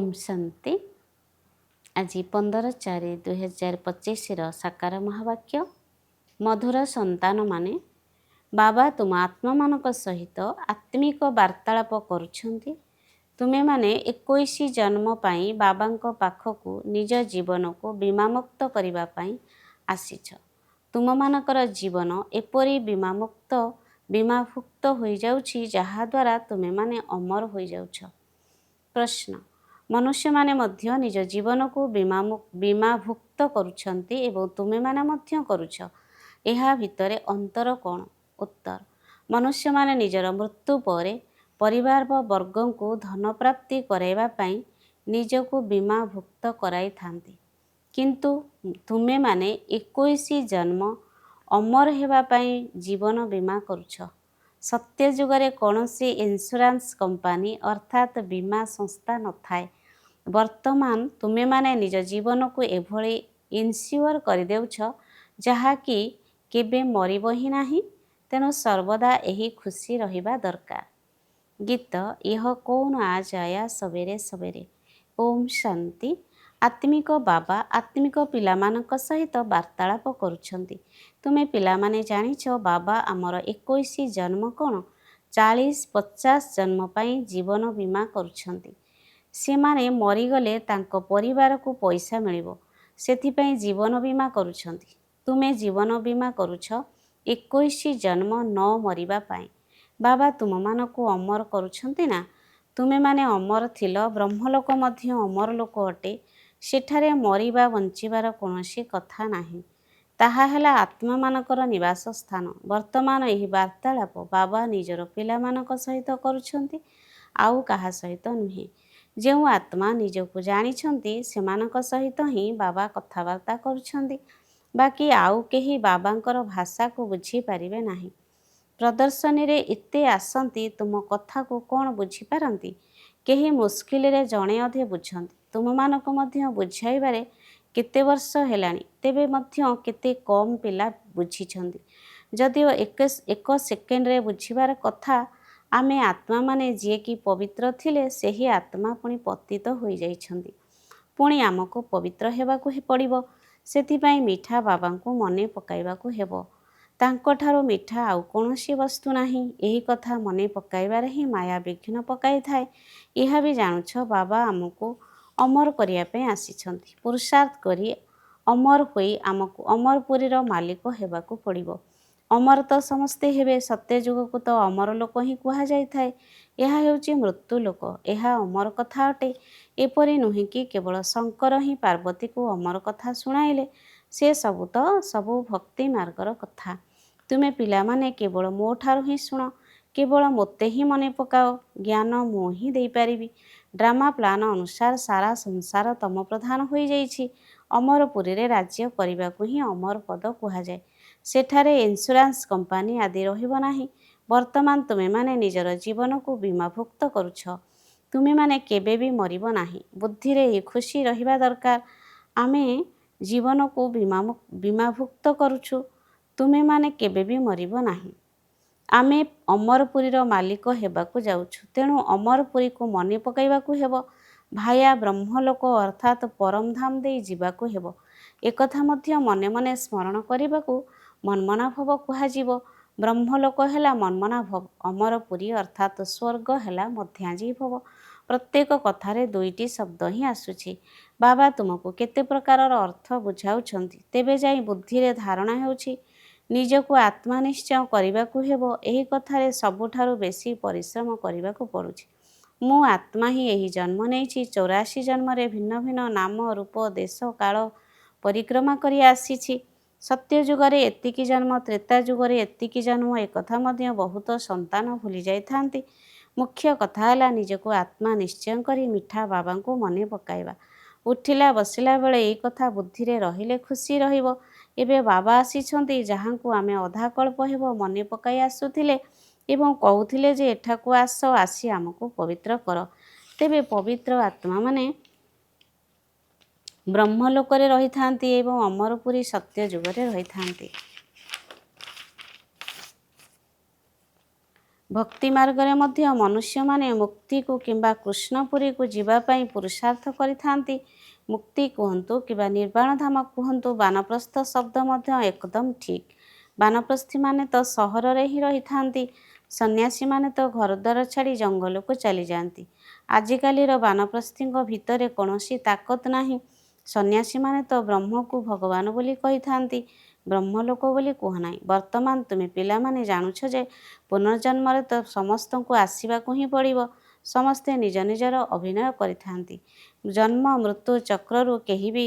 ओम शांति। आज 15/4/2025 साकार महावाक्य। मधुर संतान माने बाबा तुम आत्मा मानक सहित आत्मिक वार्तालाप करुछंती। तुमे माने 21 जन्म पाई बाबांको पाखकु निज जीवन को बीमामुक्त करिबा पाई आसीछ। तुम मानकर जीवन एपरी बीमाभुक्त होई जाउछि जहा द्वारा तुमे माने अमर होई जाउछ। प्रश्न मनुष्य माने मध्य निज जीवन को बीमाभुक्त करुछंती एवं तुमे माने मध्य करुछ। एहा भितरे अंतर कौन? उत्तर मनुष्य माने निजर मृत्यु परे परिवार वर्ग को धन प्राप्ति कराइबा पाई निजको बीमाभुक्त कराई थांती, किंतु तुमे माने 21 जन्म अमर हेबा पाई जीवन बीमा करुछ। सत्य जुगरे कौनसी इंश्योरेंस कंपनी अर्थात बीमा संस्था न थाए। वर्तमान तुमे माने निज जीवन को एभली इन्स्योर कर देउछ जहा कि केबे मरिब ही नाही। तेणु सर्वदा यही खुशी रहिबा दरकार। गीत यह कौन आज आया सवेरे सवेरे। ओम शांति। आत्मिक बाबा आत्मिक पिलामानक सहित वार्तालाप करुछंती। तुमे पिलामाने जानिछ बाबा आमर 21 जन्म कौन 40-50 जन्म पाई जीवन बीमा करुछंती। सेमाने मरीगले तांको परिवार को पैसा मिलिबो सेथिपाई जीवन बीमा करुछंती। तुमे जीवन बीमा करुछ 21 जन्म न मरिबा पाई। बाबा तुम मानको अमर करुछंती ना। तुमे माने अमर थिल ब्रह्मलोक मध्य अमर लोक अटे। सेठारे मरिबा बंचिबार कोनोसी कथा नाही। ताहा हेला आत्मा मानकर निवास स्थान। वर्तमान एही वार्तालाप बाबा निजर पिलामानक सहित करुछंती, आउ काहा सहित नुहे। जेउ आत्मा निजको जानिछंती सेमानक सहित ही बाबा कथावार्ता करुछंती। बाकी आउ केही बाबांकर भाषा को बुझी पारिबे नाही। प्रदर्शनी रे एते आसंती तुम कथा को कोन बुझी पारंती? केही मुस्किल रे जणे अधे बुझंती। तुम मानक मध्य बुझाइबारे केते वर्ष हेलानी, तेबे मध्य केते कम पिला बुझिछंती। जदिओ एक सेकेंड रे बुझिबार कथा आमे आत्मा माने जे कि पवित्र थिले सेही आत्मा पुणी पतित होई जाइछंती। पुणी आमको पवित्र हेबाकु पड़िबो। सेथिपाई मिठा बाबांको मने पकाइबाकु हेबो। तांको ठारो मिठा आउ कोनोसी वस्तु नाही। एही कथा मने पकाइबारे ही माया विघ्न पकाई थाए। यह भी जानुछ बाबा आमको अमर करिया पे आसीछंती। पुरुषार्थ करी अमर होई आमको अमरपुरीर मालिक हेबाकु पड़िबो। अमर तो समस्ते हेबे। सत्य जुग को तो अमर लोक ही कुहा जाई थाए। यह हेउची मृत्यु लोक। यह अमर कथा अटे। एपरि नुहे कि केवल शंकर ही पार्वती को अमर कथा शुणाइले। से सबु तो सबु भक्ति मार्गर कथा। तुमे पिला माने केवल मो ठारू ही शुण। केवल मोते ही मने पकाओ। ज्ञान मु ही देई पारिबी। ड्रामा प्लान अनुसार सारा संसार तम प्रधान होई जाइछि। अमरपुरी रे राज्य करिबाकु ही अमर पद कुहा जाए। सेठारे इंश्योरेंस कंपनी आदि रहिबो नाही। वर्तमान तुमे माने निजर जीवन को बीमाभुक्त करुछ। तुमे माने केबे भी मरिबो नाही। बुद्धि रे खुशी रहिबा दरकार। आमे जीवन को बीमाभुक्त करुछु। तुमे माने केबे भी मरिबो नाही। आमे अमरपुरीर मालिक हेबाकु जाउछु। तेणु अमरपुरी को मने पकाइबाकु हेबो। भाया ब्रह्मलोक अर्थात परम धाम देई जिबाकु हेबो। एकथा मध्य मने मने स्मरण करिबाकु मनमना भव कुहाजिबो। ब्रह्मलोक हेला मनमना भव। अमरपुरी अर्थात स्वर्ग हेला मध्याजी भव। प्रत्येक कथारे दुईटी शब्द ही आसुछि। बाबा तुमको केते प्रकारर अर्थ बुझाउछंती। तेबे जाई बुद्धि रे धारणा हेउछि निजको आत्मा निश्चय करिबाकु हेबो। एही कथारे सबुठारु बेसी परिश्रम करिबाकु पड़ुछि। मु आत्मा ही एही जन्म नेछि। 84 जन्मरे भिन्न भिन्न नाम रूप देश काल परिक्रमा करि आसीछि। सत्य जुगरे एतिकी जन्म, त्रेता जुगरे एतिकी जन्म, एकथा मध्य बहुत संतान भूली जाई थांती। मुख्य कथा हैला निजको आत्मा निश्चय करी मिठा बाबा को मने पकाइबा। उठिला बसिला बेले एई कथा बुद्धि रे रहिले खुशी रहिबो। एबे बाबा आसीछंती जहांकु आमे अधा कल्प हेबो मने पकाई आसुथिले एवं कहूथिले जे एठाकु आस, आसी आमको पवित्र कर। तेबे पवित्र आत्मा माने ब्रह्मलोकरे रही थांती एवं अमरपुरी सत्य जुगरे रही थांती। ଭକ୍ତି ମାର୍ଗରେ ମଧ୍ୟ ମନୁଷ୍ୟମାନେ ମୁକ୍ତିକୁ କିମ୍ବା କୃଷ୍ଣପୁରୀକୁ ଯିବା ପାଇଁ ପୁରୁଷାର୍ଥ କରିଥାନ୍ତି। ମୁକ୍ତି କୁହନ୍ତୁ କିମ୍ବା ନିର୍ବାଣ ଧାମ କୁହନ୍ତୁ, ବାନପ୍ରସ୍ଥ ଶବ୍ଦ ମଧ୍ୟ ଏକଦମ ଠିକ୍। ବାନପ୍ରସ୍ଥୀମାନେ ତ ସହରରେ ହିଁ ରହିଥାନ୍ତି। ସନ୍ନ୍ୟାସୀମାନେ ତ ଘରଦ୍ୱାର ଛାଡ଼ି ଜଙ୍ଗଲକୁ ଚାଲିଯାଆନ୍ତି। ଆଜିକାଲିର ବାନପ୍ରସ୍ଥୀଙ୍କ ଭିତରେ କୌଣସି ତାକତ ନାହିଁ। ସନ୍ନ୍ୟାସୀମାନେ ତ ବ୍ରହ୍ମକୁ ଭଗବାନ ବୋଲି କହିଥାନ୍ତି, ବ୍ରହ୍ମଲୋକ ବୋଲି କୁହ ନାହିଁ। ବର୍ତ୍ତମାନ ତୁମେ ପିଲାମାନେ ଜାଣୁଛ ଯେ ପୁନର୍ଜନ୍ମରେ ତ ସମସ୍ତଙ୍କୁ ଆସିବାକୁ ହିଁ ପଡ଼ିବ। ସମସ୍ତେ ନିଜ ନିଜର ଅଭିନୟ କରିଥାନ୍ତି। ଜନ୍ମ ମୃତ୍ୟୁ ଚକ୍ରରୁ କେହି ବି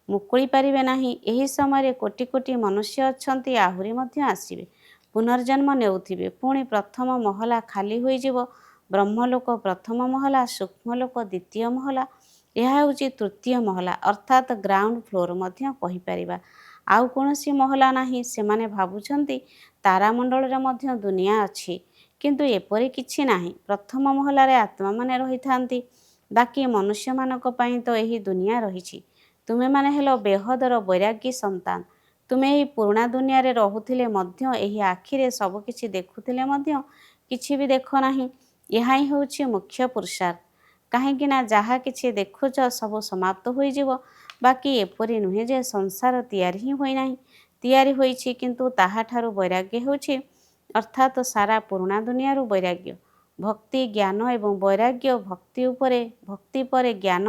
ମୁକୁଳି ପାରିବେ ନାହିଁ। ଏହି ସମୟରେ କୋଟି କୋଟି ମନୁଷ୍ୟ ଅଛନ୍ତି, ଆହୁରି ମଧ୍ୟ ଆସିବେ, ପୁନର୍ଜନ୍ମ ନେଉଥିବେ। ପୁଣି ପ୍ରଥମ ମହଲା ଖାଲି ହୋଇଯିବ। ବ୍ରହ୍ମଲୋକ ପ୍ରଥମ ମହଲା, ସୂକ୍ଷ୍ମଲୋକ ଦ୍ୱିତୀୟ ମହଲା, ଏହା ହେଉଛି ତୃତୀୟ ମହଲା, ଅର୍ଥାତ୍ ଗ୍ରାଉଣ୍ଡ ଫ୍ଲୋର ମଧ୍ୟ କହିପାରିବା। ଆଉ କୌଣସି ମହଲା ନାହିଁ। ସେମାନେ ଭାବୁଛନ୍ତି ତାରାମଣ୍ଡଳରେ ମଧ୍ୟ ଦୁନିଆ ଅଛି, କିନ୍ତୁ ଏପରି କିଛି ନାହିଁ। ପ୍ରଥମ ମହଲାରେ ଆତ୍ମାମାନେ ରହିଥାନ୍ତି। ବାକି ମନୁଷ୍ୟମାନଙ୍କ ପାଇଁ ତ ଏହି ଦୁନିଆ ରହିଛି। ତୁମେମାନେ ହେଲ ବେହଦର ବୈରାଗୀ ସନ୍ତାନ। ତୁମେ ଏହି ପୁରୁଣା ଦୁନିଆରେ ରହୁଥିଲେ ମଧ୍ୟ, ଏହି ଆଖିରେ ସବୁକିଛି ଦେଖୁଥିଲେ ମଧ୍ୟ କିଛି ବି ଦେଖ ନାହିଁ। ଏହା ହିଁ ହେଉଛି ମୁଖ୍ୟ ପୁରୁଷାର୍ଥ। କାହିଁକି ନା ଯାହା କିଛି ଦେଖୁଛ ସବୁ ସମାପ୍ତ ହୋଇଯିବ। ବାକି ଏପରି ନୁହେଁ ଯେ ସଂସାର ତିଆରି ହିଁ ହୋଇନାହିଁ, ତିଆରି ହୋଇଛି, କିନ୍ତୁ ତାହାଠାରୁ ବୈରାଗ୍ୟ ହେଉଛି, ଅର୍ଥାତ୍ ସାରା ପୁରୁଣା ଦୁନିଆରୁ ବୈରାଗ୍ୟ। ଭକ୍ତି, ଜ୍ଞାନ ଏବଂ ବୈରାଗ୍ୟ। ଭକ୍ତି ପରେ ଜ୍ଞାନ,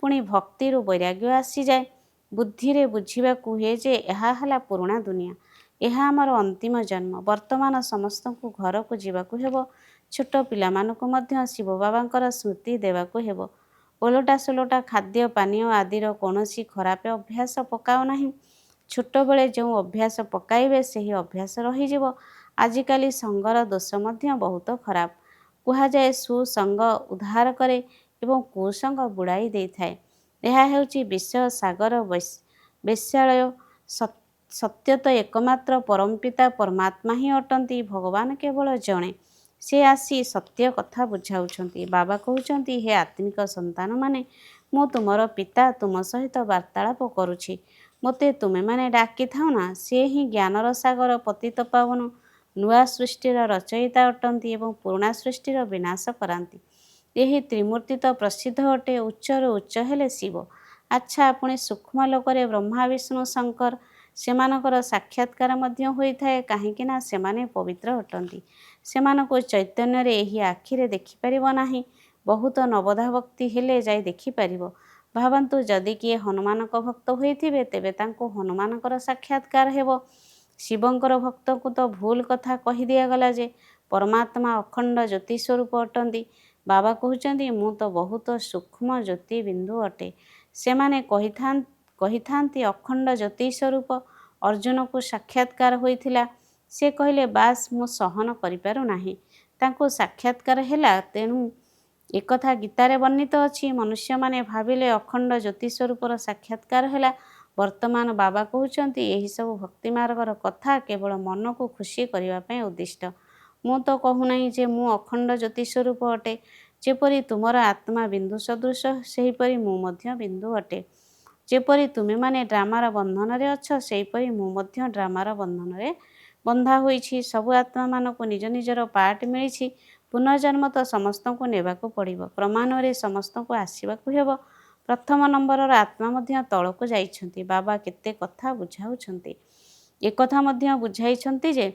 ପୁଣି ଭକ୍ତିରୁ ବୈରାଗ୍ୟ ଆସିଯାଏ। ବୁଦ୍ଧିରେ ବୁଝିବାକୁ ହୁଏ ଯେ ଏହା ହେଲା ପୁରୁଣା ଦୁନିଆ, ଏହା ଆମର ଅନ୍ତିମ ଜନ୍ମ। ବର୍ତ୍ତମାନ ସମସ୍ତଙ୍କୁ ଘରକୁ ଯିବାକୁ ହେବ। ଛୋଟ ପିଲାମାନଙ୍କୁ ମଧ୍ୟ ଶିବ ବାବାଙ୍କର ସ୍ମୃତି ଦେବାକୁ ହେବ। ଓଲଟା ସୋଲଟା ଖାଦ୍ୟ ପାନୀୟ ଆଦିର କୌଣସି ଖରାପ ଅଭ୍ୟାସ ପକାଅ ନାହିଁ। ଛୋଟବେଳେ ଯେଉଁ ଅଭ୍ୟାସ ପକାଇବେ ସେହି ଅଭ୍ୟାସ ରହିଯିବ। ଆଜିକାଲି ସଙ୍ଗର ଦୋଷ ମଧ୍ୟ ବହୁତ ଖରାପ। କୁହାଯାଏ ସୁସଙ୍ଗ ଉଦ୍ଧାର କରେ ଏବଂ କୁସଙ୍ଗ ବୁଡ଼ାଇ ଦେଇଥାଏ। ଏହା ହେଉଛି ବିଷୟ ସାଗର, ବେଶ୍ୟାଳୟ। ସତ୍ୟ ତ ଏକମାତ୍ର ପରମପିତା ପରମାତ୍ମା ହିଁ ଅଟନ୍ତି। ଭଗବାନ କେବଳ ଜଣେ। ସେ ଆସି ସତ୍ୟ କଥା ବୁଝାଉଛନ୍ତି। ବାବା କହୁଛନ୍ତି, ହେ ଆତ୍ମିକ ସନ୍ତାନମାନେ, ମୁଁ ତୁମର ପିତା, ତୁମ ସହିତ ବାର୍ତ୍ତାଳାପ କରୁଛି। ମୋତେ ତୁମେମାନେ ଡାକିଥାଉ ନା। ସେ ହିଁ ଜ୍ଞାନର ସାଗର, ପତିତପାବନ, ନୂଆ ସୃଷ୍ଟିର ରଚୟିତା ଅଟନ୍ତି ଏବଂ ପୁରୁଣା ସୃଷ୍ଟିର ବିନାଶ କରାନ୍ତି। ଏହି ତ୍ରିମୂର୍ତ୍ତି ତ ପ୍ରସିଦ୍ଧ ଅଟେ। ଉଚ୍ଚରୁ ଉଚ୍ଚ ହେଲେ ଶିବ। ଆଚ୍ଛା, ପୁଣି ସୂକ୍ଷ୍ମ ଲୋକରେ ବ୍ରହ୍ମା, ବିଷ୍ଣୁ, ଶଙ୍କର, ସେମାନଙ୍କର ସାକ୍ଷାତକାର ମଧ୍ୟ ହୋଇଥାଏ। କାହିଁକି ନା ସେମାନେ ପବିତ୍ର ଅଟନ୍ତି। ସେମାନଙ୍କୁ ଚୈତନ୍ୟରେ ଏହି ଆଖିରେ ଦେଖିପାରିବ ନାହିଁ। ବହୁତ ନବଧା ଭକ୍ତି ହେଲେ ଯାଇ ଦେଖିପାରିବ। ଭାବନ୍ତୁ, ଯଦି କିଏ ହନୁମାନଙ୍କ ଭକ୍ତ ହୋଇଥିବେ, ତେବେ ତାଙ୍କୁ ହନୁମାନଙ୍କର ସାକ୍ଷାତକାର ହେବ। ଶିବଙ୍କର ଭକ୍ତଙ୍କୁ ତ ଭୁଲ କଥା କହିଦିଆଗଲା ଯେ ପରମାତ୍ମା ଅଖଣ୍ଡ ଜ୍ୟୋତି ସ୍ୱରୂପ ଅଟନ୍ତି। ବାବା କହୁଛନ୍ତି, ମୁଁ ତ ବହୁତ ସୂକ୍ଷ୍ମ ଜ୍ୟୋତି ବିନ୍ଦୁ ଅଟେ। ସେମାନେ କହିଥାନ୍ତି ଅଖଣ୍ଡ ଜ୍ୟୋତି ସ୍ୱରୂପ। ଅର୍ଜୁନକୁ ସାକ୍ଷାତକାର ହୋଇଥିଲା। ସେ କହିଲେ, ବାସ୍ ମୁଁ ସହନ କରିପାରୁ ନାହିଁ। ତାଙ୍କୁ ସାକ୍ଷାତକାର ହେଲା। ତେଣୁ ଏକଥା ଗୀତାରେ ବର୍ଣ୍ଣିତ ଅଛି। ମନୁଷ୍ୟମାନେ ଭାବିଲେ ଅଖଣ୍ଡ ଜ୍ୟୋତି ସ୍ୱରୂପର ସାକ୍ଷାତକାର ହେଲା। ବର୍ତ୍ତମାନ ବାବା କହୁଛନ୍ତି, ଏହିସବୁ ଭକ୍ତି ମାର୍ଗର କଥା କେବଳ ମନକୁ ଖୁସି କରିବା ପାଇଁ ଉଦ୍ଦିଷ୍ଟ। ମୁଁ ତ କହୁନାହିଁ ଯେ ମୁଁ ଅଖଣ୍ଡ ଜ୍ୟୋତି ସ୍ୱରୂପ ଅଟେ। ଯେପରି ତୁମର ଆତ୍ମା ବିନ୍ଦୁ ସଦୃଶ, ସେହିପରି ମୁଁ ମଧ୍ୟ ବିନ୍ଦୁ ଅଟେ। ଯେପରି ତୁମେମାନେ ଡ୍ରାମାର ବନ୍ଧନରେ ଅଛ, ସେହିପରି ମୁଁ ମଧ୍ୟ ଡ୍ରାମାର ବନ୍ଧନରେ ବନ୍ଧା ହୋଇଛି। ସବୁ ଆତ୍ମାମାନଙ୍କୁ ନିଜ ନିଜର ପାର୍ଟ ମିଳିଛି। ପୁନର୍ଜନ୍ମ ତ ସମସ୍ତଙ୍କୁ ନେବାକୁ ପଡ଼ିବ। କ୍ରମାନ୍ୱୟରେ ସମସ୍ତଙ୍କୁ ଆସିବାକୁ ହେବ। ପ୍ରଥମ ନମ୍ବରର ଆତ୍ମା ମଧ୍ୟ ତଳକୁ ଯାଇଛନ୍ତି। ବାବା କେତେ କଥା ବୁଝାଉଛନ୍ତି। ଏକଥା ମଧ୍ୟ ବୁଝାଇଛନ୍ତି ଯେ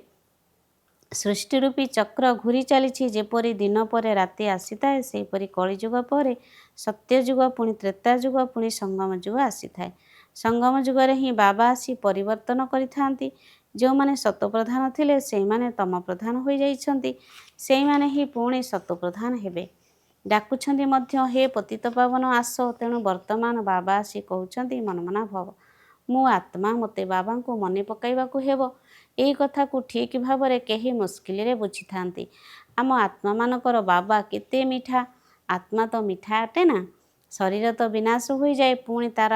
ସୃଷ୍ଟିରୂପୀ ଚକ୍ର ଘୂରି ଚାଲିଛି। ଯେପରି ଦିନ ପରେ ରାତି ଆସିଥାଏ, ସେହିପରି କଳିଯୁଗ ପରେ ସତ୍ୟଯୁଗ, ପୁଣି ତ୍ରେତାଯୁଗ, ପୁଣି ସଙ୍ଗମ ଯୁଗ ଆସିଥାଏ। ସଙ୍ଗମ ଯୁଗରେ ହିଁ ବାବା ଆସି ପରିବର୍ତ୍ତନ କରିଥାନ୍ତି। ଯେଉଁମାନେ ସତୋପ୍ରଧାନ ଥିଲେ, ସେଇମାନେ ତମପ୍ରଧାନ ହୋଇଯାଇଛନ୍ତି। ସେଇମାନେ ହିଁ ପୁଣି ସତୋପ୍ରଧାନ ହେବେ। ଡାକୁଛନ୍ତି ମଧ୍ୟ, ହେ ପତିତପାବନ ଆସ। ତେଣୁ ବର୍ତ୍ତମାନ ବାବା ଆସି କହୁଛନ୍ତି, ମନମନା ଭବ। ମୁଁ ଆତ୍ମା, ମୋତେ ବାବାଙ୍କୁ ମନେ ପକାଇବାକୁ ହେବ। ଏହି କଥାକୁ ଠିକ୍ ଭାବରେ କେହି ମୁସ୍କିଲରେ ବୁଝିଥାନ୍ତି। ଆମ ଆତ୍ମାମାନଙ୍କର ବାବା କେତେ ମିଠା। ଆତ୍ମା ତ ମିଠା ଅଟେ ନା। ଶରୀର ତ ବିନାଶ ହୋଇଯାଏ, ପୁଣି ତାର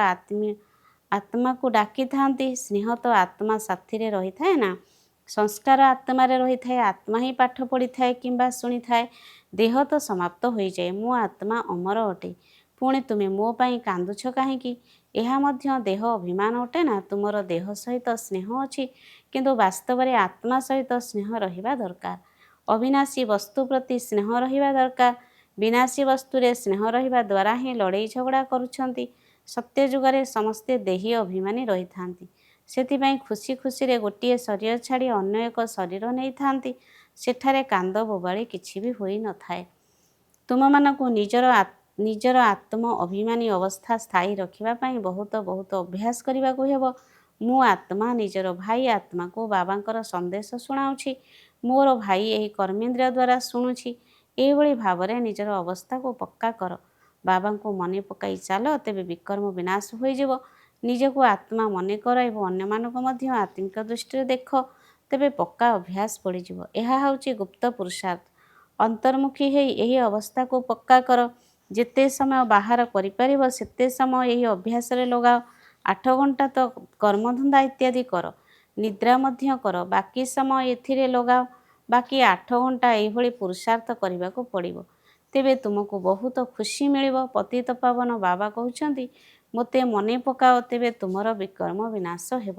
ଆତ୍ମାକୁ ଡାକିଥାନ୍ତି। ସ୍ନେହ ତ ଆତ୍ମା ସାଥିରେ ରହିଥାଏ ନା। ସଂସ୍କାର ଆତ୍ମାରେ ରହିଥାଏ। ଆତ୍ମା ହିଁ ପାଠ ପଢ଼ିଥାଏ କିମ୍ବା ଶୁଣିଥାଏ। ଦେହ ତ ସମାପ୍ତ ହୋଇଯାଏ। ମୁଁ ଆତ୍ମା ଅମର ଅଟେ। ପୁଣି ତୁମେ ମୋ ପାଇଁ କାନ୍ଦୁଛ କାହିଁକି? ଏହା ମଧ୍ୟ ଦେହ ଅଭିମାନ ଅଟେ ନା। ତୁମର ଦେହ ସହିତ ସ୍ନେହ ଅଛି, କିନ୍ତୁ ବାସ୍ତବରେ ଆତ୍ମା ସହିତ ସ୍ନେହ ରହିବା ଦରକାର। ଅବିନାଶୀ ବସ୍ତୁ ପ୍ରତି ସ୍ନେହ ରହିବା ଦରକାର। ବିନାଶୀ ବସ୍ତୁରେ ସ୍ନେହ ରହିବା ଦ୍ୱାରା ହିଁ ଲଢ଼େଇ ଝଗଡ଼ା କରୁଛନ୍ତି। ସତ୍ୟ ଯୁଗରେ ସମସ୍ତେ ଦେହୀ ଅଭିମାନୀ ରହିଥାନ୍ତି। ସେଥିପାଇଁ ଖୁସି ଖୁସିରେ ଗୋଟିଏ ଶରୀର ଛାଡ଼ି ଅନ୍ୟ ଏକ ଶରୀର ନେଇଥାନ୍ତି। ସେଠାରେ କାନ୍ଦ ବୋବାଳି କିଛି ବି ହୋଇନଥାଏ। ତୁମମାନଙ୍କୁ ନିଜର ଆତ୍ମ ଅଭିମାନୀ ଅବସ୍ଥା ସ୍ଥାୟୀ ରଖିବା ପାଇଁ ବହୁତ ଅଭ୍ୟାସ କରିବାକୁ ହେବ। ମୁଁ ଆତ୍ମା ନିଜର ଭାଇ ଆତ୍ମାକୁ ବାବାଙ୍କର ସନ୍ଦେଶ ଶୁଣାଉଛି। ମୋର ଭାଇ ଏହି କର୍ମେନ୍ଦ୍ରିୟ ଦ୍ୱାରା ଶୁଣୁଛି। ଏହିଭଳି ଭାବରେ ନିଜର ଅବସ୍ଥାକୁ ପକ୍କା କର। ବାବାଙ୍କୁ ମନେ ପକାଇ ଚାଲ, ତେବେ ବିକର୍ମ ବିନାଶ ହୋଇଯିବ। ନିଜକୁ ଆତ୍ମା ମନେ କର ଏବଂ ଅନ୍ୟମାନଙ୍କୁ ମଧ୍ୟ ଆତ୍ମିକ ଦୃଷ୍ଟିରେ ଦେଖ, ତେବେ ପକ୍କା ଅଭ୍ୟାସ ପଡ଼ିଯିବ। ଏହା ହେଉଛି ଗୁପ୍ତ ପୁରୁଷାର୍ଥ। ଅନ୍ତର୍ମୁଖୀ ହେଇ ଏହି ଅବସ୍ଥାକୁ ପକ୍କା କର। ଯେତେ ସମୟ ବାହାର କରିପାରିବ ସେତେ ସମୟ ଏହି ଅଭ୍ୟାସରେ ଲଗାଅ। 8 ଘଣ୍ଟା ତ କର୍ମଧନ୍ଦା ଇତ୍ୟାଦି କର, ନିଦ୍ରା ମଧ୍ୟ କର, ବାକି ସମୟ ଏଥିରେ ଲଗାଅ। ବାକି 8 ଘଣ୍ଟା ଏହିଭଳି ପୁରୁଷାର୍ଥ କରିବାକୁ ପଡ଼ିବ, ତେବେ ତୁମକୁ ବହୁତ ଖୁସି ମିଳିବ। ପତିତପାବନ ବାବା କହୁଛନ୍ତି, ମୋତେ ମନେ ପକାଅ, ତେବେ ତୁମର ବିକର୍ମ ବିନାଶ ହେବ।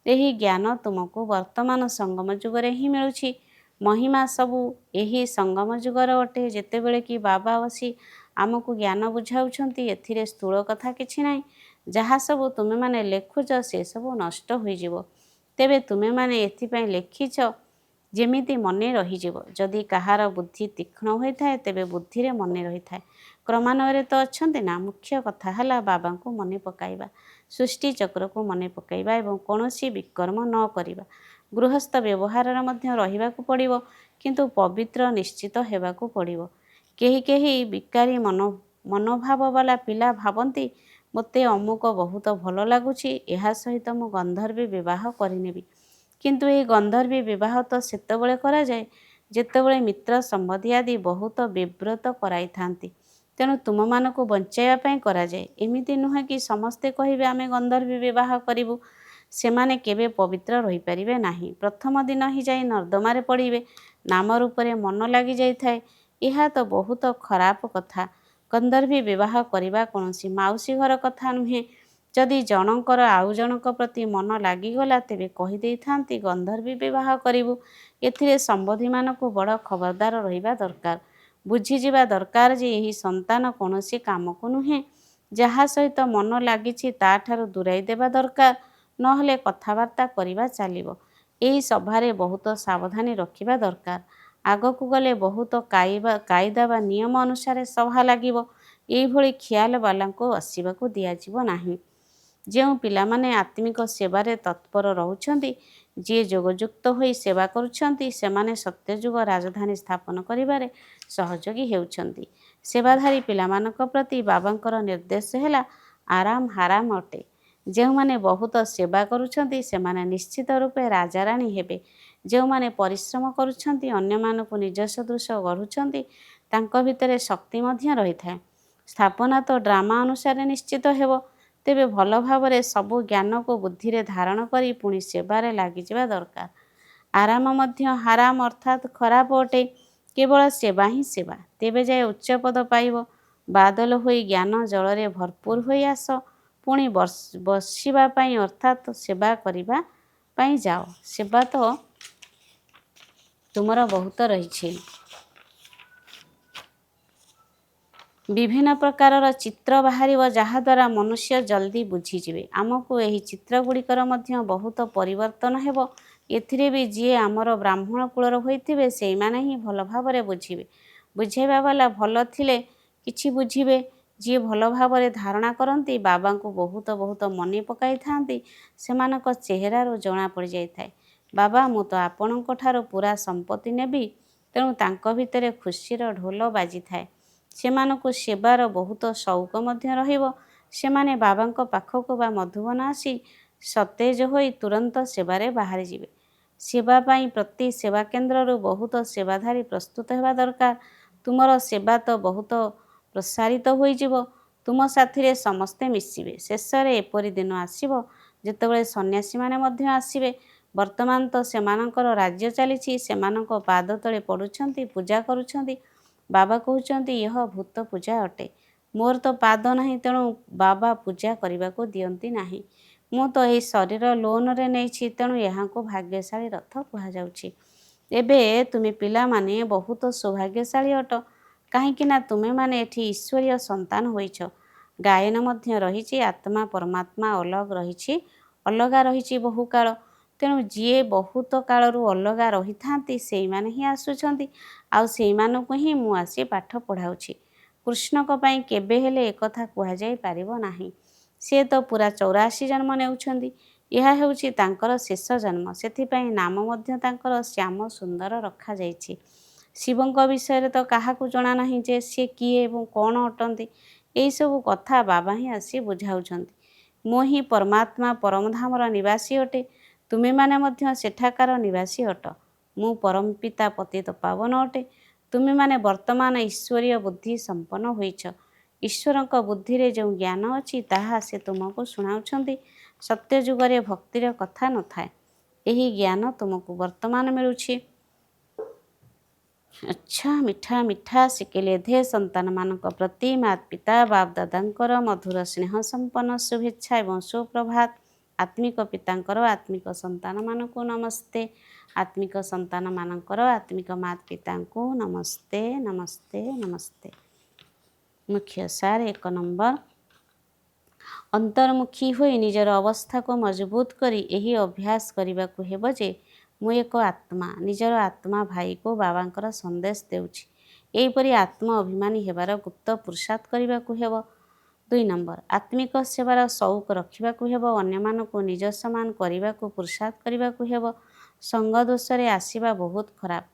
ଏହି ଜ୍ଞାନ ତୁମକୁ ବର୍ତ୍ତମାନ ସଙ୍ଗମ ଯୁଗରେ ହିଁ ମିଳୁଛି। ମହିମା ସବୁ ଏହି ସଙ୍ଗମ ଯୁଗର ଅଟେ। ଯେତେବେଳେ କି ବାବା ବସି ଆମକୁ ଜ୍ଞାନ ବୁଝାଉଛନ୍ତି, ଏଥିରେ ସ୍ଥୂଳ କଥା କିଛି ନାହିଁ। ଯାହା ସବୁ ତୁମେମାନେ ଲେଖୁଛ ସେସବୁ ନଷ୍ଟ ହୋଇଯିବ। ତେବେ ତୁମେମାନେ ଏଥିପାଇଁ ଲେଖିଛ ଯେମିତି ମନେ ରହିଯିବ। ଯଦି କାହାର ବୁଦ୍ଧି ତୀକ୍ଷ୍ଣ ହୋଇଥାଏ ତେବେ ବୁଦ୍ଧିରେ ମନେ ରହିଥାଏ। କ୍ରମାନ୍ୱୟରେ ତ ଅଛନ୍ତି ନା। ମୁଖ୍ୟ କଥା ହେଲା ବାବାଙ୍କୁ ମନେ ପକାଇବା, ସୃଷ୍ଟି ଚକ୍ରକୁ ମନେ ପକାଇବା ଏବଂ କୌଣସି ବିକର୍ମ ନ କରିବା। ଗୃହସ୍ଥ ବ୍ୟବହାରରେ ମଧ୍ୟ ରହିବାକୁ ପଡ଼ିବ, କିନ୍ତୁ ପବିତ୍ର ନିଶ୍ଚିତ ହେବାକୁ ପଡ଼ିବ। କେହି ବିକାରୀ ମନୋଭାବ ବାଲା ପିଲା ଭାବନ୍ତି, ମୋତେ ଅମୁକ ବହୁତ ଭଲ ଲାଗୁଛି, ଏହା ସହିତ ମୁଁ ଗନ୍ଧର୍ବୀ ବିବାହ କରିନେବି। କିନ୍ତୁ ଏହି ଗନ୍ଧର୍ବୀ ବିବାହ ତ ସେତେବେଳେ କରାଯାଏ ଯେତେବେଳେ ମିତ୍ର ସମ୍ବନ୍ଧୀ ଆଦି ବହୁତ ବିବ୍ରତ କରାଇଥାନ୍ତି। ତେଣୁ ତୁମମାନଙ୍କୁ ବଞ୍ଚାଇବା ପାଇଁ କରାଯାଏ। ଏମିତି ନୁହେଁ କି ସମସ୍ତେ କହିବେ ଆମେ ଗନ୍ଧର୍ବୀ ବିବାହ କରିବୁ। ସେମାନେ କେବେ ପବିତ୍ର ରହିପାରିବେ ନାହିଁ। ପ୍ରଥମ ଦିନ ହିଁ ଯାଇ ନର୍ଦ୍ଦମାରେ ପଡ଼ିବେ। ନାମ ରୂପରେ ମନ ଲାଗି ଯାଇଥାଏ। ଏହା ତ ବହୁତ ଖରାପ କଥା। ଗନ୍ଧର୍ବୀ ବିବାହ କରିବା କୌଣସି ମାଉସୀ ଘର କଥା ନୁହେଁ। ଯଦି ଜଣଙ୍କର ଆଉ ଜଣଙ୍କ ପ୍ରତି ମନ ଲାଗିଗଲା ତେବେ କହିଦେଇଥାନ୍ତି ଗନ୍ଧର୍ବୀ ବିବାହ କରିବୁ। ଏଥିରେ ସମ୍ବନ୍ଧୀମାନଙ୍କୁ ବଡ଼ ଖବରଦାର ରହିବା ଦରକାର। ବୁଝିଯିବା ଦରକାର ଯେ ଏହି ସନ୍ତାନ କୌଣସି କାମକୁ ନୁହେଁ। ଯାହା ସହିତ ମନ ଲାଗିଛି ତାଠାରୁ ଦୂରାଇ ଦେବା ଦରକାର, ନହେଲେ କଥାବାର୍ତ୍ତା କରିବା ଚାଲିବ। ଏହି ସଭାରେ ବହୁତ ସାବଧାନୀ ରଖିବା ଦରକାର। ଆଗକୁ ଗଲେ ବହୁତ କାଇଦା ବା ନିୟମ ଅନୁସାରେ ସଭା ଲାଗିବ। ଏହିଭଳି ଖିଆଲ ବାଲାଙ୍କୁ ଆସିବାକୁ ଦିଆଯିବ ନାହିଁ। ଯେଉଁ ପିଲାମାନେ ଆତ୍ମିକ ସେବାରେ ତତ୍ପର ରହୁଛନ୍ତି, ଯିଏ ଯୋଗଯୁକ୍ତ ହୋଇ ସେବା କରୁଛନ୍ତି, ସେମାନେ ସତ୍ୟଯୁଗ ରାଜଧାନୀ ସ୍ଥାପନ କରିବାରେ ସହଯୋଗୀ ହେଉଛନ୍ତି। ସେବାଧାରୀ ପିଲାମାନଙ୍କ ପ୍ରତି ବାବାଙ୍କର ନିର୍ଦ୍ଦେଶ ହେଲା ଆରାମ ହାରାମ ଅଟେ। ଯେଉଁମାନେ ବହୁତ ସେବା କରୁଛନ୍ତି ସେମାନେ ନିଶ୍ଚିତ ରୂପେ ରାଜାରାଣୀ ହେବେ। ଯେଉଁମାନେ ପରିଶ୍ରମ କରୁଛନ୍ତି, ଅନ୍ୟମାନଙ୍କୁ ନିଜ ସଦୃଶ ଗଢ଼ୁଛନ୍ତି, ତାଙ୍କ ଭିତରେ ଶକ୍ତି ମଧ୍ୟ ରହିଥାଏ। ସ୍ଥାପନା ତ ଡ୍ରାମା ଅନୁସାରେ ନିଶ୍ଚିତ ହେବ। ତେବେ ଭଲ ଭାବରେ ସବୁ ଜ୍ଞାନକୁ ବୁଦ୍ଧିରେ ଧାରଣ କରି ପୁଣି ସେବାରେ ଲାଗିଯିବା ଦରକାର। ଆରାମ ମଧ୍ୟ ହାରାମ ଅର୍ଥାତ୍ ଖରାପ ଅଟେ। କେବଳ ସେବା ହିଁ ସେବା, ତେବେ ଯାଇ ଉଚ୍ଚପଦ ପାଇବ। ବାଦଲ ହୋଇ ଜ୍ଞାନ ଜଳରେ ଭରପୁର ହୋଇ ଆସ, ପୁଣି ବସିବା ପାଇଁ ଅର୍ଥାତ୍ ସେବା କରିବା ପାଇଁ ଯାଅ। ସେବା ତ ତୁମର ବହୁତ ରହିଛି। ବିଭିନ୍ନ ପ୍ରକାରର ଚିତ୍ର ବାହାରିବ, ଯାହାଦ୍ୱାରା ମନୁଷ୍ୟ ଜଲ୍ଦି ବୁଝିଯିବେ। ଆମକୁ ଏହି ଚିତ୍ରଗୁଡ଼ିକର ମଧ୍ୟ ବହୁତ ପରିବର୍ତ୍ତନ ହେବ। ଏଥିରେ ବି ଯିଏ ଆମର ବ୍ରାହ୍ମଣ କୁଳର ହୋଇଥିବେ ସେଇମାନେ ହିଁ ଭଲ ଭାବରେ ବୁଝିବେ। ବୁଝାଇବା ବାଲା ଭଲ ଥିଲେ କିଛି ବୁଝିବେ। ଯିଏ ଭଲ ଭାବରେ ଧାରଣା କରନ୍ତି, ବାବାଙ୍କୁ ବହୁତ ମନେ ପକାଇଥାନ୍ତି, ସେମାନଙ୍କ ଚେହେରାରୁ ଜଣା ପଡ଼ିଯାଇଥାଏ, ବାବା ମୁଁ ତ ଆପଣଙ୍କ ଠାରୁ ପୁରା ସମ୍ପତ୍ତି ନେବି। ତେଣୁ ତାଙ୍କ ଭିତରେ ଖୁସିର ଢୋଲ ବାଜିଥାଏ। ସେମାନଙ୍କୁ ସେବାର ବହୁତ ସଉକ ମଧ୍ୟ ରହିବ। ସେମାନେ ବାବାଙ୍କ ପାଖକୁ ବା ମଧୁବନ ଆସି ସତେଜ ହୋଇ ତୁରନ୍ତ ସେବାରେ ବାହାରିଯିବେ। ସେବା ପାଇଁ ପ୍ରତି ସେବା କେନ୍ଦ୍ରରୁ ବହୁତ ସେବାଧାରୀ ପ୍ରସ୍ତୁତ ହେବା ଦରକାର। ତୁମର ସେବା ତ ବହୁତ ପ୍ରସାରିତ ହୋଇଯିବ। ତୁମ ସାଥିରେ ସମସ୍ତେ ମିଶିବେ। ଶେଷରେ ଏପରି ଦିନ ଆସିବ ଯେତେବେଳେ ସନ୍ନ୍ୟାସୀମାନେ ମଧ୍ୟ ଆସିବେ। ବର୍ତ୍ତମାନ ତ ସେମାନଙ୍କର ରାଜ୍ୟ ଚାଲିଛି। ସେମାନଙ୍କ ପାଦ ତଳେ ପଡ଼ୁଛନ୍ତି, ପୂଜା କରୁଛନ୍ତି। ବାବା କହୁଛନ୍ତି ଏହା ଭୂତ ପୂଜା ଅଟେ। ମୋର ତ ପାଦ ନାହିଁ, ତେଣୁ ବାବା ପୂଜା କରିବାକୁ ଦିଅନ୍ତି ନାହିଁ। ମୁଁ ତ ଏହି ଶରୀର ଲୋନରେ ନେଇଛି, ତେଣୁ ଏହାଙ୍କୁ ଭାଗ୍ୟଶାଳୀ ରଥ କୁହାଯାଉଛି। ଏବେ ତୁମେ ପିଲାମାନେ ବହୁତ ସୌଭାଗ୍ୟଶାଳୀ ଅଟ, କାହିଁକି ନା ତୁମେମାନେ ଏଠି ଈଶ୍ୱରୀୟ ସନ୍ତାନ ହୋଇଛ। ଗାୟନ ମଧ୍ୟ ରହିଛି, ଆତ୍ମା ପରମାତ୍ମା ଅଲଗା ରହିଛି ବହୁ କାଳ। ତେଣୁ ଯିଏ ବହୁତ କାଳରୁ ଅଲଗା ରହିଥାନ୍ତି ସେଇମାନେ ହିଁ ଆସୁଛନ୍ତି, ଆଉ ସେଇମାନଙ୍କୁ ହିଁ ମୁଁ ଆସି ପାଠ ପଢ଼ାଉଛି। କୃଷ୍ଣଙ୍କ ପାଇଁ କେବେ ହେଲେ ଏକଥା କୁହାଯାଇ ପାରିବ ନାହିଁ। ସେ ତ ପୁରା 84 ଜନ୍ମ ନେଉଛନ୍ତି। ଏହା ହେଉଛି ତାଙ୍କର ଶେଷ ଜନ୍ମ। ସେଥିପାଇଁ ନାମ ମଧ୍ୟ ତାଙ୍କର ଶ୍ୟାମ ସୁନ୍ଦର ରଖାଯାଇଛି। ଶିବଙ୍କ ବିଷୟରେ ତ କାହାକୁ ଜଣା ନାହିଁ ଯେ ସେ କିଏ ଏବଂ କ'ଣ ଅଟନ୍ତି। ଏହିସବୁ କଥା ବାବା ହିଁ ଆସି ବୁଝାଉଛନ୍ତି। ମୁଁ ହିଁ ପରମାତ୍ମା ପରମଧାମର ନିବାସୀ ଅଟେ। ତୁମେମାନେ ମଧ୍ୟ ସେଠାକାର ନିବାସୀ ଅଟ। ମୁଁ ପରମପିତା ପତିତ ପାବନ ଅଟେ। ତୁମେମାନେ ବର୍ତ୍ତମାନ ଈଶ୍ୱରୀୟ ବୁଦ୍ଧି ସମ୍ପନ୍ନ ହୋଇଛ। ଈଶ୍ୱରଙ୍କ ବୁଦ୍ଧିରେ ଯେଉଁ ଜ୍ଞାନ ଅଛି ତାହା ସେ ତୁମକୁ ଶୁଣାଉଛନ୍ତି। ସତ୍ୟ ଯୁଗରେ ଭକ୍ତିର କଥା ନଥାଏ। ଏହି ଜ୍ଞାନ ତୁମକୁ ବର୍ତ୍ତମାନ ମିଳୁଛି। ଆଚ୍ଛା, ମିଠା ମିଠା ଶିଖିଲେ ଧେ ସନ୍ତାନମାନଙ୍କ ପ୍ରତି ମାତା ପିତା ବାପ ଦାଦାଙ୍କର ମଧୁର ସ୍ନେହ ସମ୍ପନ୍ନ ଶୁଭେଚ୍ଛା ଏବଂ ସୁପ୍ରଭାତ। ଆତ୍ମିକ ପିତାଙ୍କର ଆତ୍ମିକ ସନ୍ତାନମାନଙ୍କୁ ନମସ୍ତେ। ଆତ୍ମିକ ସନ୍ତାନମାନଙ୍କର ଆତ୍ମିକ ମାତା ପିତାଙ୍କୁ ନମସ୍ତେ ନମସ୍ତେ ନମସ୍ତେ। ମୁଖ୍ୟ ସାର 1 ନମ୍ବର, ଅନ୍ତର୍ମୁଖୀ ହୋଇ ନିଜର ଅବସ୍ଥାକୁ ମଜବୁତ କରି ଏହି ଅଭ୍ୟାସ କରିବାକୁ ହେବ ଯେ ମୁଁ ଏକ ଆତ୍ମା। ନିଜର ଆତ୍ମା ଭାଇକୁ ବାବାଙ୍କର ସନ୍ଦେଶ ଦେଉଛି। ଏହିପରି ଆତ୍ମ ଅଭିମାନୀ ହେବାର ଗୁପ୍ତ ପୁରୁଷାର୍ଥ କରିବାକୁ ହେବ। 2 ନମ୍ବର, ଆତ୍ମିକ ସେବାର ସଉକ ରଖିବାକୁ ହେବ। ଅନ୍ୟମାନଙ୍କୁ ନିଜ ସମାନ କରିବାକୁ ପୁରୁଷାର୍ଥ କରିବାକୁ ହେବ। ସଙ୍ଗ ଦୋଷରେ ଆସିବା ବହୁତ ଖରାପ।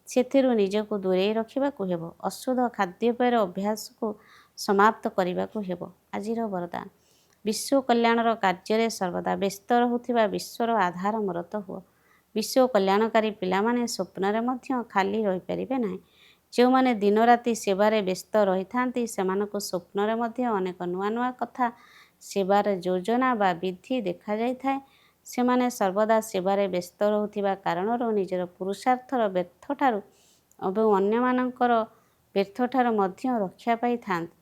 ସେଥିରୁ ନିଜକୁ ଦୂରେଇ ରଖିବାକୁ ହେବ। ଅଶୁଦ୍ଧ ଖାଦ୍ୟପେୟର ଅଭ୍ୟାସକୁ ସମାପ୍ତ କରିବାକୁ ହେବ। ଆଜିର ବରଦାନ, ବିଶ୍ୱ କଲ୍ୟାଣର କାର୍ଯ୍ୟରେ ସର୍ବଦା ବ୍ୟସ୍ତ ରହୁଥିବା ବିଶ୍ୱର ଆଧାର ମୂରତ ହୁଅ। ବିଶ୍ୱ କଲ୍ୟାଣକାରୀ ପିଲାମାନେ ସ୍ୱପ୍ନରେ ମଧ୍ୟ ଖାଲି ରହିପାରିବେ ନାହିଁ। ଯେଉଁମାନେ ଦିନରାତି ସେବାରେ ବ୍ୟସ୍ତ ରହିଥାନ୍ତି ସେମାନଙ୍କୁ ସ୍ୱପ୍ନରେ ମଧ୍ୟ ଅନେକ ନୂଆ ନୂଆ କଥା, ସେବାର ଯୋଜନା ବା ବିଧି ଦେଖାଯାଇଥାଏ। ସେମାନେ ସର୍ବଦା ସେବାରେ ବ୍ୟସ୍ତ ରହୁଥିବା କାରଣରୁ ନିଜର ପୁରୁଷାର୍ଥର ବ୍ୟର୍ଥଠାରୁ ଏବଂ ଅନ୍ୟମାନଙ୍କର ବ୍ୟର୍ଥଠାରୁ ମଧ୍ୟ ରକ୍ଷା ପାଇଥାନ୍ତି।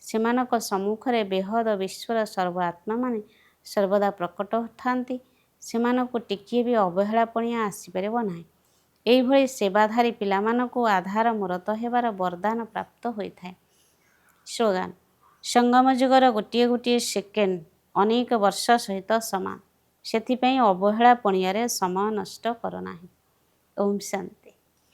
ସେମାନଙ୍କ ସମ୍ମୁଖରେ ବେହଦ ବିଶ୍ୱର ସର୍ବ ଆତ୍ମାମାନେ ସର୍ବଦା ପ୍ରକଟ ଥାନ୍ତି। ସେମାନଙ୍କୁ ଟିକିଏ ବି ଅବହେଳାପଣିଆ ଆସିପାରିବ ନାହିଁ। ଏହିଭଳି ସେବାଧାରୀ ପିଲାମାନଙ୍କୁ ଆଧାର ମୂରତ ହେବାର ବରଦାନ ପ୍ରାପ୍ତ ହୋଇଥାଏ। ସ୍ଲୋଗାନ, ସଙ୍ଗମ ଯୁଗର ଗୋଟିଏ ଗୋଟିଏ ସେକେଣ୍ଡ ଅନେକ ବର୍ଷ ସହିତ ସମାନ। ସେଥିପାଇଁ ଅବହେଳାପଣିଆରେ ସମୟ ନଷ୍ଟ କର ନାହିଁ। ଓମ୍ ଶାନ୍ତି।